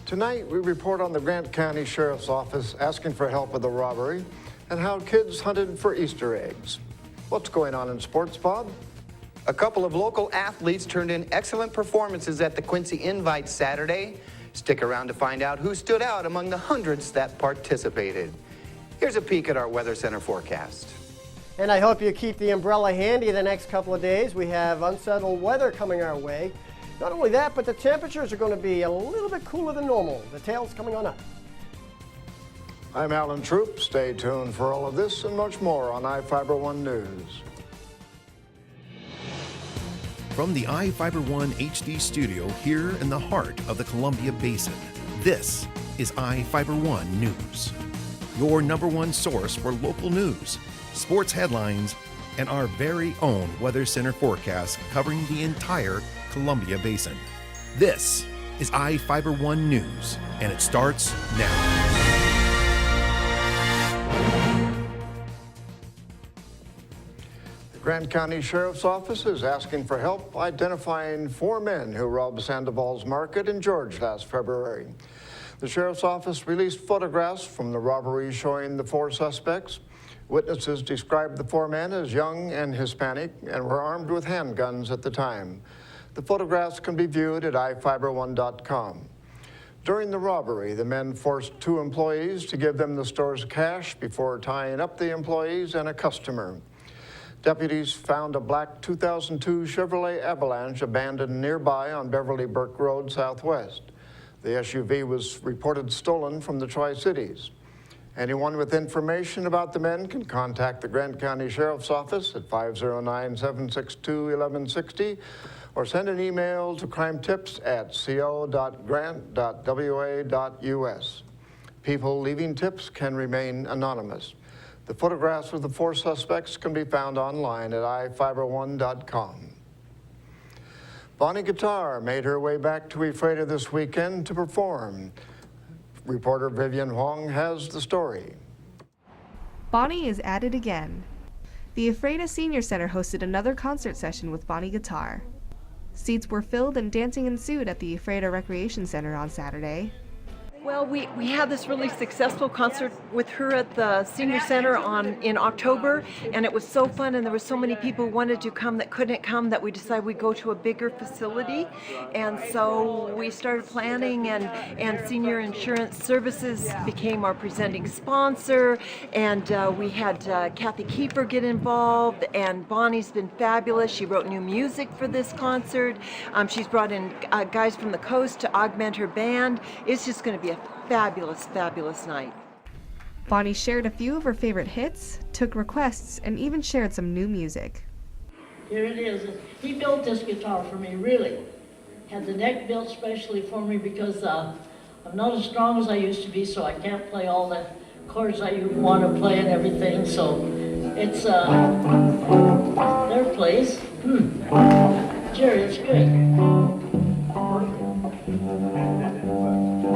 Tonight, we report on the Grant County Sheriff's Office asking for help with the robbery and how kids hunted for Easter eggs. What's going on in sports, Bob? A couple of local athletes turned in excellent performances at the Quincy Invite Saturday. Stick around to find out who stood out among the hundreds that participated. Here's a peek at our Weather Center forecast. And I hope you keep the umbrella handy the next couple of days. We have unsettled weather coming our way. Not only that, but the temperatures are going to be a little bit cooler than normal. Details coming on up. I'm Alan Troop. Stay tuned for all of this and much more on iFIBER 1 News. From the iFIBER 1 HD studio here in the heart of the Columbia Basin, this is iFIBER 1 News. Your #1 source for local news, sports headlines, and our very own Weather Center forecast covering the entire Columbia Basin. This is iFIBER 1 News, and it starts now. The Grant County Sheriff's Office is asking for help identifying 4 men who robbed Sandovals Market in George last February. The Sheriff's Office released photographs from the robbery showing the 4 suspects. Witnesses described the 4 men as young and Hispanic and were armed with handguns at the time. The photographs can be viewed at iFIBER1.com. During the robbery, the men forced 2 employees to give them the store's cash before tying up the employees and a customer. Deputies found a black 2002 Chevrolet Avalanche abandoned nearby on Beverly Burke Road Southwest. The SUV was reported stolen from the Tri-Cities. Anyone with information about the men can contact the Grant County Sheriff's Office at 509-762-1160 or send an email to crimetips@co.grant.wa.us. People leaving tips can remain anonymous. The photographs of the 4 suspects can be found online at iFIBER1.com. Bonnie Guitar made her way back to Ephrata this weekend to perform. Reporter Vivian Huang has the story. Bonnie is at it again. The Ephrata Senior Center hosted another concert session with Bonnie Guitar. Seats were filled and dancing ensued at the Ephrata Recreation Center on Saturday. Well, we had this really successful concert with her at the Senior Center in October, and it was so fun, and there were so many people who wanted to come that couldn't come that we decided we'd go to a bigger facility. And so we started planning, and Senior Insurance Services became our presenting sponsor, and we had Kathy Keeper get involved, and Bonnie's been fabulous. She wrote new music for this concert. She's brought in guys from the coast to augment her band. It's just going to be a fabulous, fabulous night. Bonnie shared a few of her favorite hits, took requests, and even shared some new music. Here it is. He built this guitar for me, really. Had the neck built specially for me because I'm not as strong as I used to be, so I can't play all the chords I want to play and everything. So it's their place. Jerry, it's great.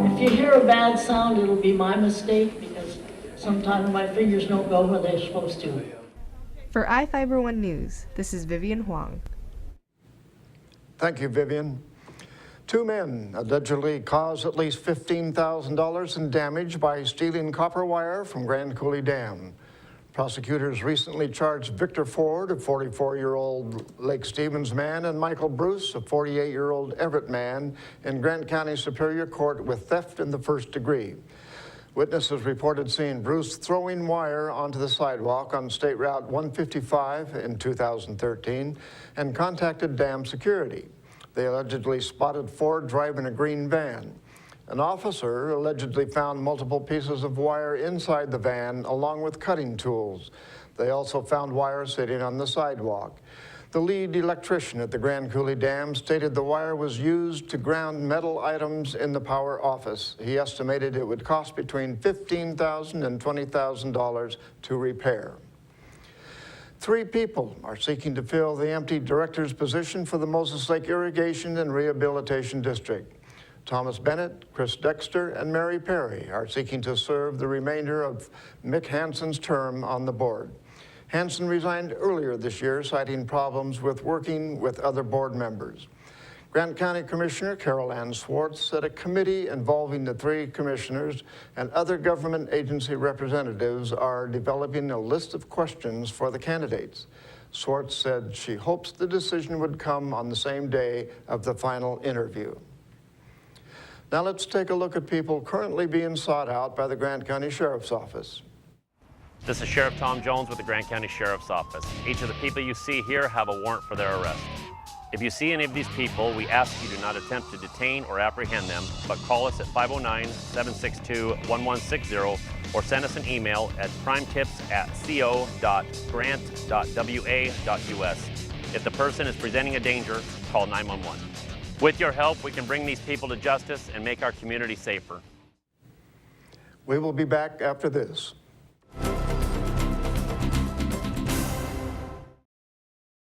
If you hear a bad sound, it'll be my mistake because sometimes my fingers don't go where they're supposed to. For iFIBER 1 News, this is Vivian Huang. Thank you, Vivian. 2 men allegedly caused at least $15,000 in damage by stealing copper wire from Grand Coulee Dam. Prosecutors recently charged Victor Ford, a 44-year-old Lake Stevens man, and Michael Bruce, a 48-year-old Everett man, in Grant County Superior Court with theft in the 1st degree. Witnesses reported seeing Bruce throwing wire onto the sidewalk on State Route 155 in 2013 and contacted dam security. They allegedly spotted Ford driving a green van. An officer allegedly found multiple pieces of wire inside the van along with cutting tools. They also found wire sitting on the sidewalk. The lead electrician at the Grand Coulee Dam stated the wire was used to ground metal items in the power office. He estimated it would cost between $15,000 and $20,000 to repair. 3 people are seeking to fill the empty director's position for the Moses Lake Irrigation and Rehabilitation District. Thomas Bennett, Chris Dexter, and Mary Perry are seeking to serve the remainder of Mick Hansen's term on the board. Hansen resigned earlier this year, citing problems with working with other board members. Grant County Commissioner Carol Ann Swartz said a committee involving the 3 commissioners and other government agency representatives are developing a list of questions for the candidates. Swartz said she hopes the decision would come on the same day of the final interview. Now let's take a look at people currently being sought out by the Grant County Sheriff's Office. This is Sheriff Tom Jones with the Grant County Sheriff's Office. Each of the people you see here have a warrant for their arrest. If you see any of these people, we ask you do not attempt to detain or apprehend them, but call us at 509-762-1160 or send us an email at crimetips@co.grant.wa.us. If the person is presenting a danger, call 911. With your help, we can bring these people to justice and make our community safer. We will be back after this.